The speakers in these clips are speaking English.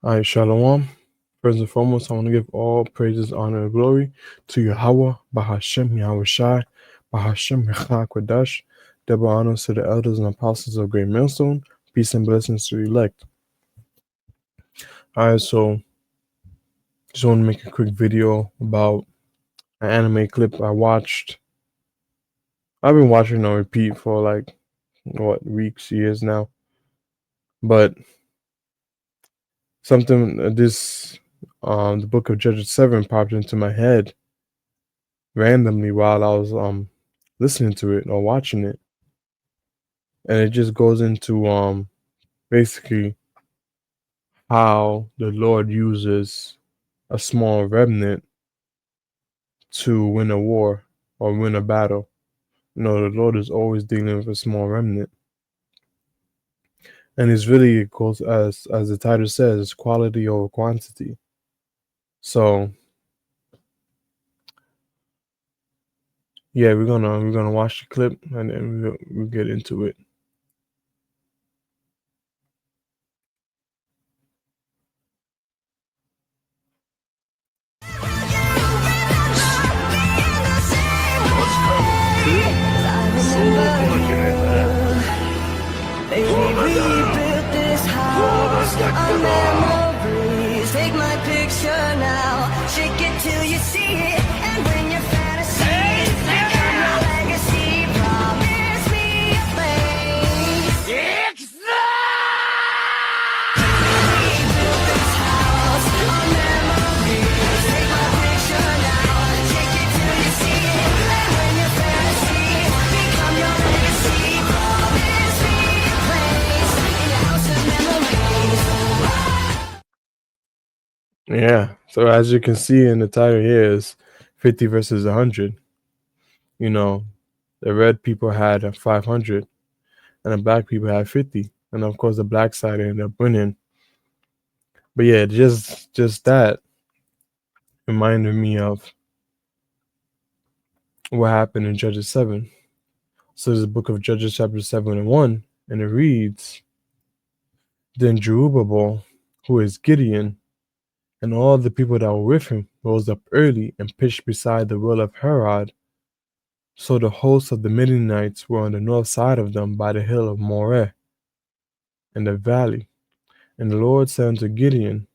All right, Shalom. First and foremost, I want to give all praises, honor, and glory to Yahweh, Bahashem, Yahweh Shai, Bahashem, Yahweh Kodash. Double honors to the elders and apostles of Great Millstone. Peace and blessings to the elect. All right, so just want to make a quick video about an anime clip I watched. I've been watching on repeat for like, weeks, years now. But something, the book of Judges 7 popped into my head randomly while I was listening to it or watching it, and it just goes into basically how the Lord uses a small remnant to win a war or win a battle. You know, the Lord is always dealing with a small remnant, and it's really, it goes as the title says, it's quality over quantity. So yeah, we're gonna watch the clip and then we'll get into it. Take my picture now, shake it till you see it, and bring your fantasies, become your legacy, promise me a place. Rebuild this house on memories. Take my picture now, shake it till you see it, and bring your fantasies, become your legacy, promise me a place in your house of memories. Yeah. So as you can see in the title here is 50 versus 100. You know, the red people had 500 and the black people had 50. And of course the black side ended up winning. But yeah, just that reminded me of what happened in Judges 7. So there's the book of Judges chapter 7 and 1, and it reads, Then Jerubbaal, who is Gideon, and all the people that were with him rose up early and pitched beside the well of Herod. So the hosts of the Midianites were on the north side of them by the hill of Moreh in the valley. And the Lord said unto Gideon,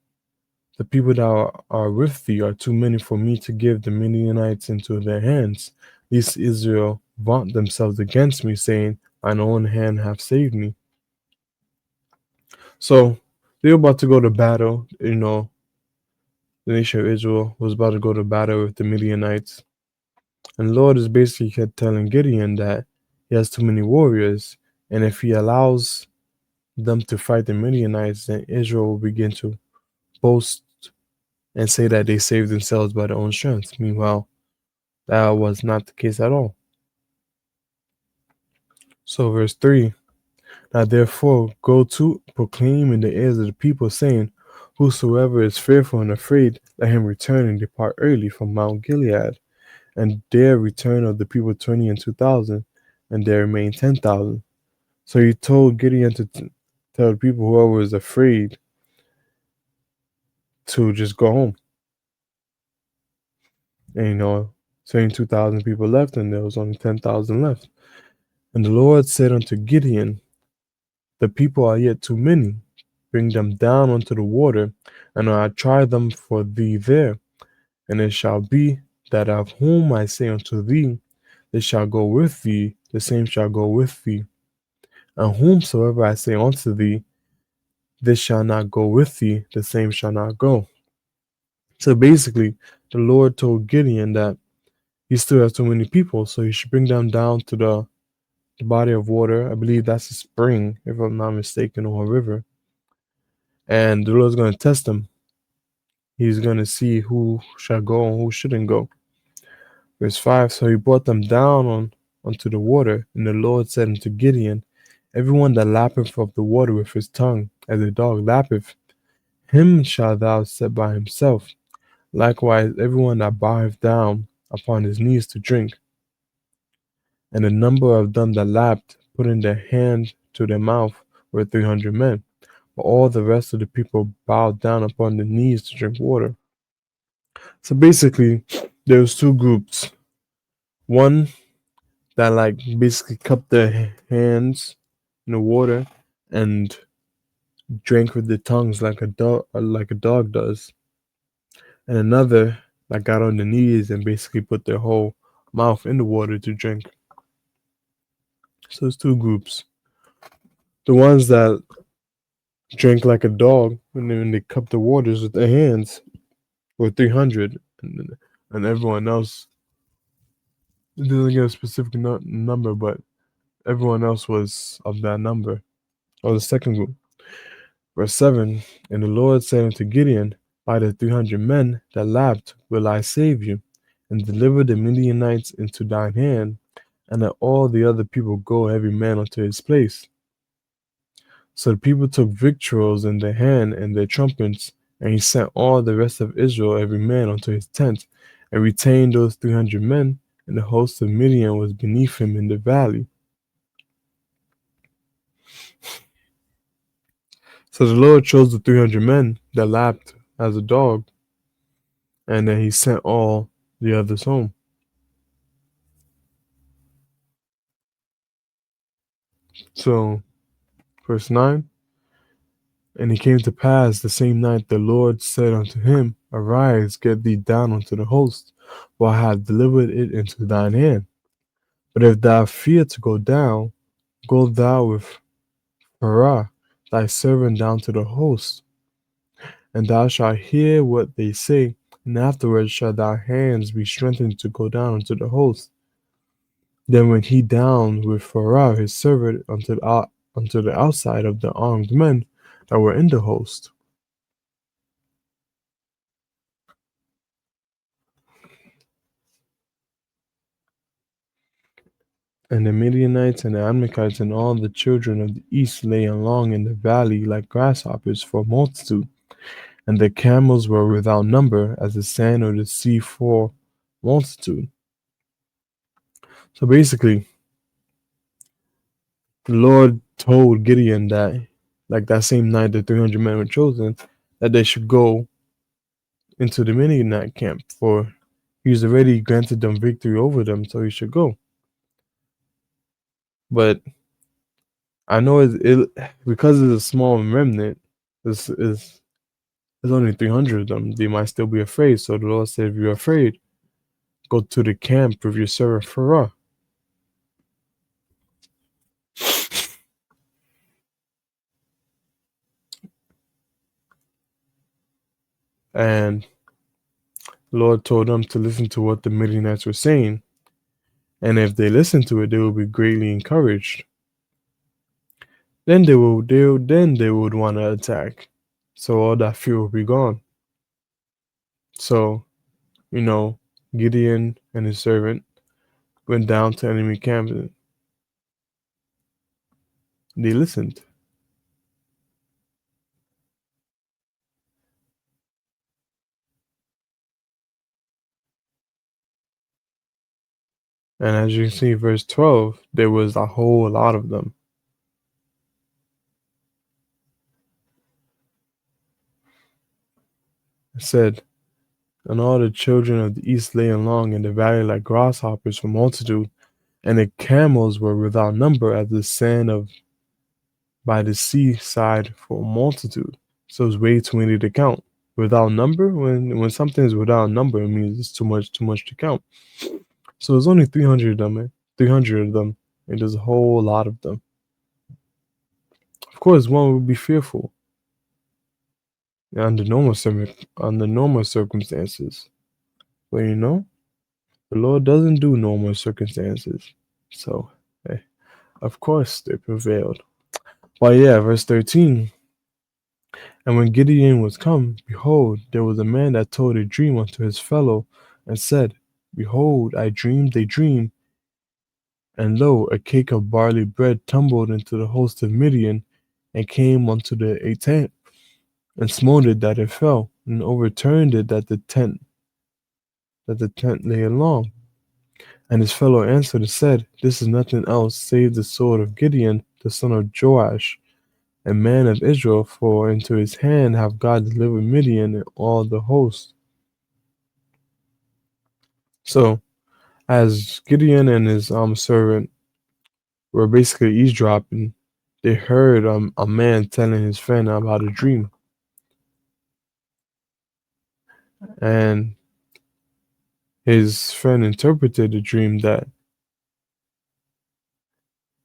The people that are with thee are too many for me to give the Midianites into their hands, lest Israel vaunt themselves against me, saying, Thine own hand hath saved me. So they were about to go to battle. You know, the nation of Israel was about to go to battle with the Midianites. And the Lord is basically kept telling Gideon that he has too many warriors, and if he allows them to fight the Midianites, then Israel will begin to boast and say that they saved themselves by their own strength. Meanwhile, that was not the case at all. So verse 3, Now therefore go to proclaim in the ears of the people, saying, Whosoever is fearful and afraid, let him return and depart early from Mount Gilead. And there return of the people 20 and 2,000, and there remain 10,000. So he told Gideon to tell the people, whoever was afraid, to just go home. And 2,000 people left, and there was only 10,000 left. And the Lord said unto Gideon, The people are yet too many. Bring them down unto the water, and I try them for thee there. And it shall be that of whom I say unto thee, they shall go with thee, the same shall go with thee. And whomsoever I say unto thee, this shall not go with thee, the same shall not go. So basically, the Lord told Gideon that he still has too many people, so he should bring them down to the body of water. I believe that's a spring, if I'm not mistaken, or a river. And the Lord's going to test them. He's going to see who shall go and who shouldn't go. Verse 5, So he brought them down onto the water, and the Lord said unto Gideon, Everyone that lappeth of the water with his tongue, as a dog lappeth, him shalt thou set by himself. Likewise, everyone that boweth down upon his knees to drink. And the number of them that lapped, putting their hand to their mouth, were 300 men. but all the rest of the people bowed down upon their knees to drink water. So basically, there was two groups. One that like basically cupped their hands in the water and drank with their tongues like a dog does, and another that got on their knees and basically put their whole mouth in the water to drink. So it's two groups. The ones that drank like a dog when they cupped the waters with their hands were 300, and everyone else, it didn't give a specific number, but everyone else was of that number, or the second group. Verse 7, and the Lord said unto Gideon, by the 300 men that lapped will I save you, and deliver the Midianites into thine hand, and let all the other people go every man unto his place. So the people took victuals in their hand and their trumpets, and he sent all the rest of Israel every man unto his tent, and retained those 300 men, and the host of Midian was beneath him in the valley. So the Lord chose the 300 men that lapped as a dog, and then he sent all the others home. So, verse 9, and it came to pass the same night the Lord said unto him, arise, get thee down unto the host, for I have delivered it into thine hand. But if thou fear to go down, go thou with Phurah thy servant down to the host, and thou shalt hear what they say, and afterwards shall thy hands be strengthened to go down unto the host. Then went he down with Phurah his servant unto the outside of the armed men that were in the host. And the Midianites and the Amalekites and all the children of the east lay along in the valley like grasshoppers for multitude, and the camels were without number as the sand of the sea for multitude. So basically, the Lord told Gideon that, like that same night the 300 men were chosen, that they should go into the Midianite camp, for he's already granted them victory over them, so he should go. But I know it because it's a small remnant, there's only 300 of them. They might still be afraid. So the Lord said, if you're afraid, go to the camp with your servant Phurah. And the Lord told them to listen to what the Midianites were saying. And if they listened to it, they will be greatly encouraged. Then they would want to attack. So all that fear will be gone. So, Gideon and his servant went down to enemy camp and they listened. And as you can see, verse 12, there was a whole lot of them. It said, and all the children of the east lay along in the valley like grasshoppers for multitude, and the camels were without number as the sand of by the seaside for multitude. So it's way too many to count. Without number, when something is without number, it means it's too much to count. So there's only 300 of them, man. 300 of them, and there's a whole lot of them. Of course, one would be fearful under normal circumstances, but the Lord doesn't do normal circumstances. So, of course, they prevailed. But yeah, verse 13. And when Gideon was come, behold, there was a man that told a dream unto his fellow, and said, behold, I dreamed a dream, and lo, a cake of barley bread tumbled into the host of Midian, and came unto a tent, and smote it that it fell, and overturned it that the tent lay along. And his fellow answered and said, this is nothing else save the sword of Gideon, the son of Joash. a man of Israel, for into his hand have God delivered Midian and all the host. So, as Gideon and his servant were basically eavesdropping, they heard a man telling his friend about a dream. And his friend interpreted the dream that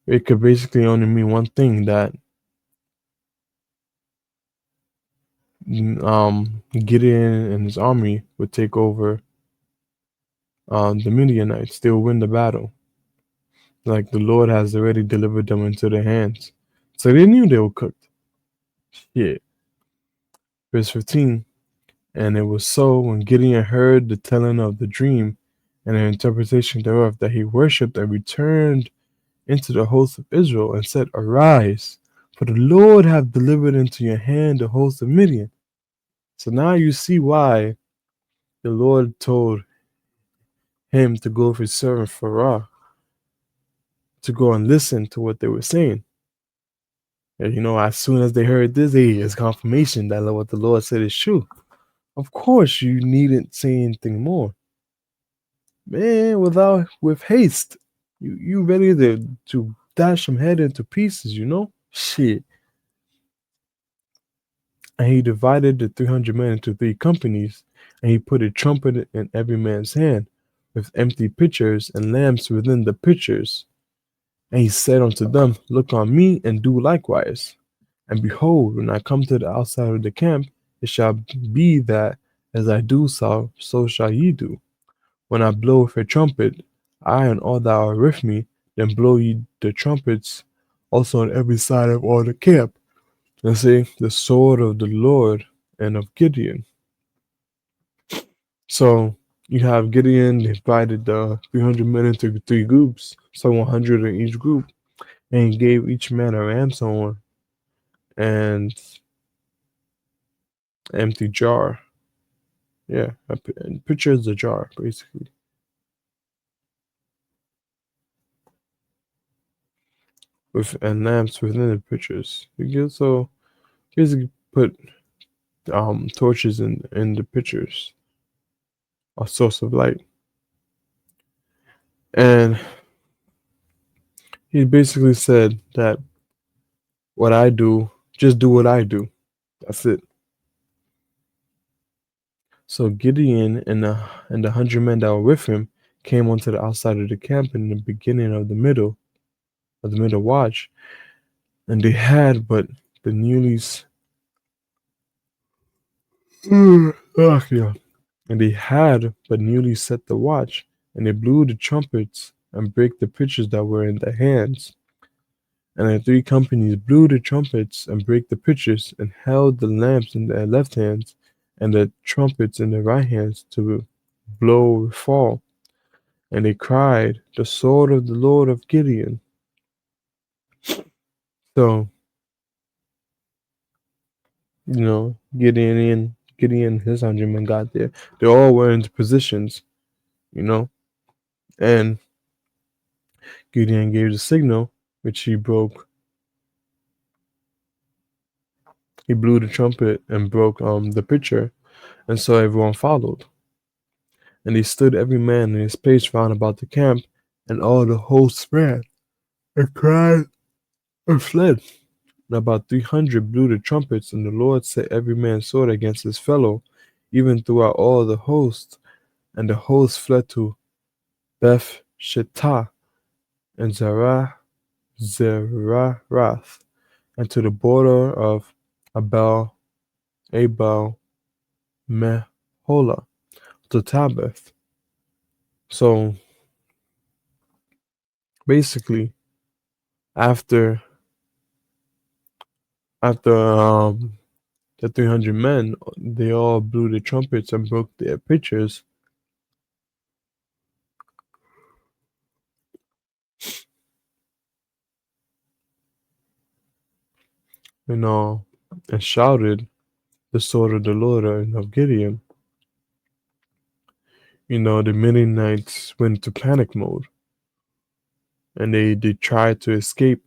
it could basically only mean one thing, that Gideon and his army would take over the Midianites. They will win the battle. Like the Lord has already delivered them into their hands. So they knew they were cooked. Yeah. Verse 15. And it was so, when Gideon heard the telling of the dream and the interpretation thereof, that he worshipped and returned into the host of Israel and said, Arise, for the Lord hath delivered into your hand the host of Midian. So now you see why the Lord told him to go with his servant Pharaoh to go and listen to what they were saying. And as soon as they heard this, it's confirmation that what the Lord said is true. Of course, you needn't say anything more. Man, with haste. You ready to dash him head into pieces, Shit. And he divided the 300 men into 3 companies, and he put a trumpet in every man's hand, with empty pitchers and lamps within the pitchers. And he said unto them, Look on me, and do likewise. And behold, when I come to the outside of the camp, it shall be that as I do so shall ye do. When I blow with a trumpet, I and all that are with me, then blow ye the trumpets also on every side of all the camp. And say, the sword of the Lord and of Gideon. So you have Gideon divided the 300 men into 3 groups, so 100 in each group, and he gave each man a ram's horn and an empty jar. Yeah, a pitcher is a jar, basically. And lamps within the pitchers. So basically put torches in the pitchers, a source of light. And he basically said that what I do, just do what I do. That's it. So Gideon and the 100 men that were with him came onto the outside of the camp in the beginning of the middle watch, and they had but the newly yeah. And they had but newly set the watch, and they blew the trumpets and brake the pitchers that were in their hands. And the 3 companies blew the trumpets and brake the pitchers, and held the lamps in their left hands, and the trumpets in their right hands to blow withal. And they cried, The sword of the Lord of Gideon. So, Gideon, his 100 men got there. They all were into positions, and Gideon gave the signal, which he broke. He blew the trumpet and broke the pitcher, and so everyone followed. And they stood every man in his place round about the camp, and all the hosts ran, and cried, and fled. And about 300 blew the trumpets, and the Lord set every man's sword against his fellow, even throughout all the host. And the host fled to Beth Shittah and Zerarath, and to the border of Abel Meholah, to Tabith. So basically, after the 300 men, they all blew the trumpets and broke their pitchers. And shouted, The sword of the Lord and of Gideon. The Midianites went into panic mode, and they tried to escape.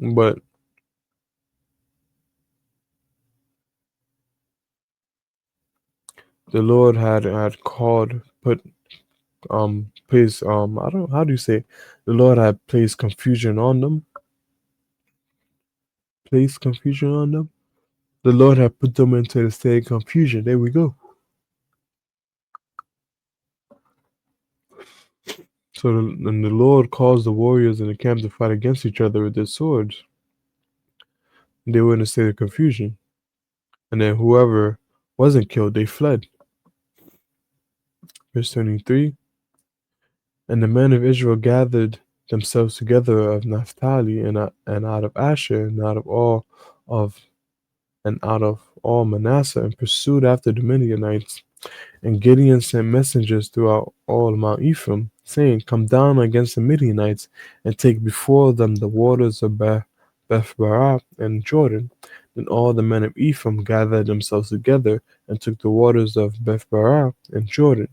But the Lord had called, put placed I don't how do you say, the Lord had placed confusion on them, placed confusion on them. The Lord had put them into the state of confusion. There we go. So and the Lord caused the warriors in the camp to fight against each other with their swords. They were in a state of confusion. And then whoever wasn't killed, they fled. Verse 23. And the men of Israel gathered themselves together of Naphtali and out of Asher of and out of all Manasseh and pursued after the Midianites. And Gideon sent messengers throughout all Mount Ephraim, saying, come down against the Midianites and take before them the waters of Beth-barah and Jordan. Then all the men of Ephraim gathered themselves together and took the waters of Beth-barah and Jordan.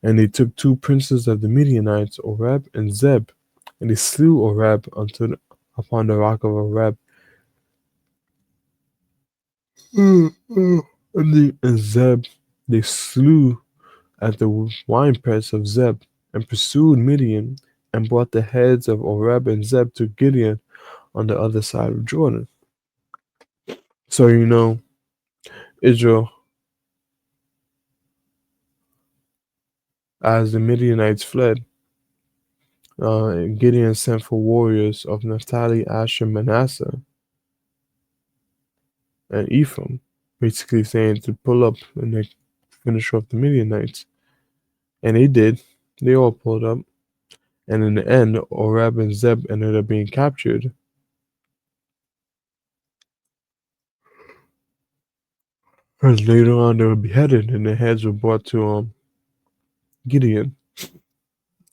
And they took two princes of the Midianites, Oreb and Zeb, and they slew Oreb upon the rock of Oreb. And Zeb they slew at the winepress of Zeb, and pursued Midian, and brought the heads of Oreb and Zeb to Gideon on the other side of Jordan. So Israel, as the Midianites fled, Gideon sent for warriors of Naphtali, Asher, Manasseh, and Ephraim, basically saying to pull up and they finish off the Midianites. And they did. They all pulled up. And in the end, Oreb and Zeb ended up being captured. Because later on they were beheaded and their heads were brought to Gideon.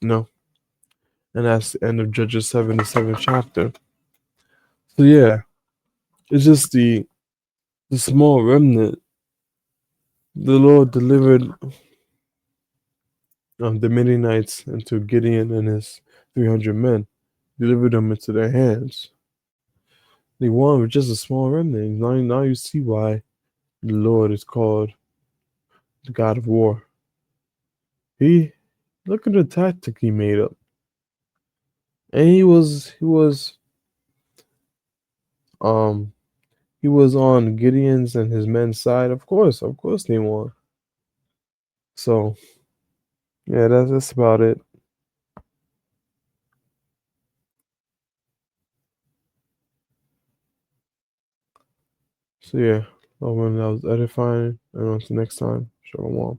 No. And that's the end of Judges 7, the 7th chapter. So yeah, it's just the small remnant. The Lord delivered the Midianites into Gideon and his 300 men. Delivered them into their hands. They won with just a small remnant. Now you see why the Lord is called the God of War. He Look at the tactic he made up. And um he was on Gideon's and his men's side. Of course they won. So yeah, that's about it. So yeah, that was edifying. And until next time, shalom.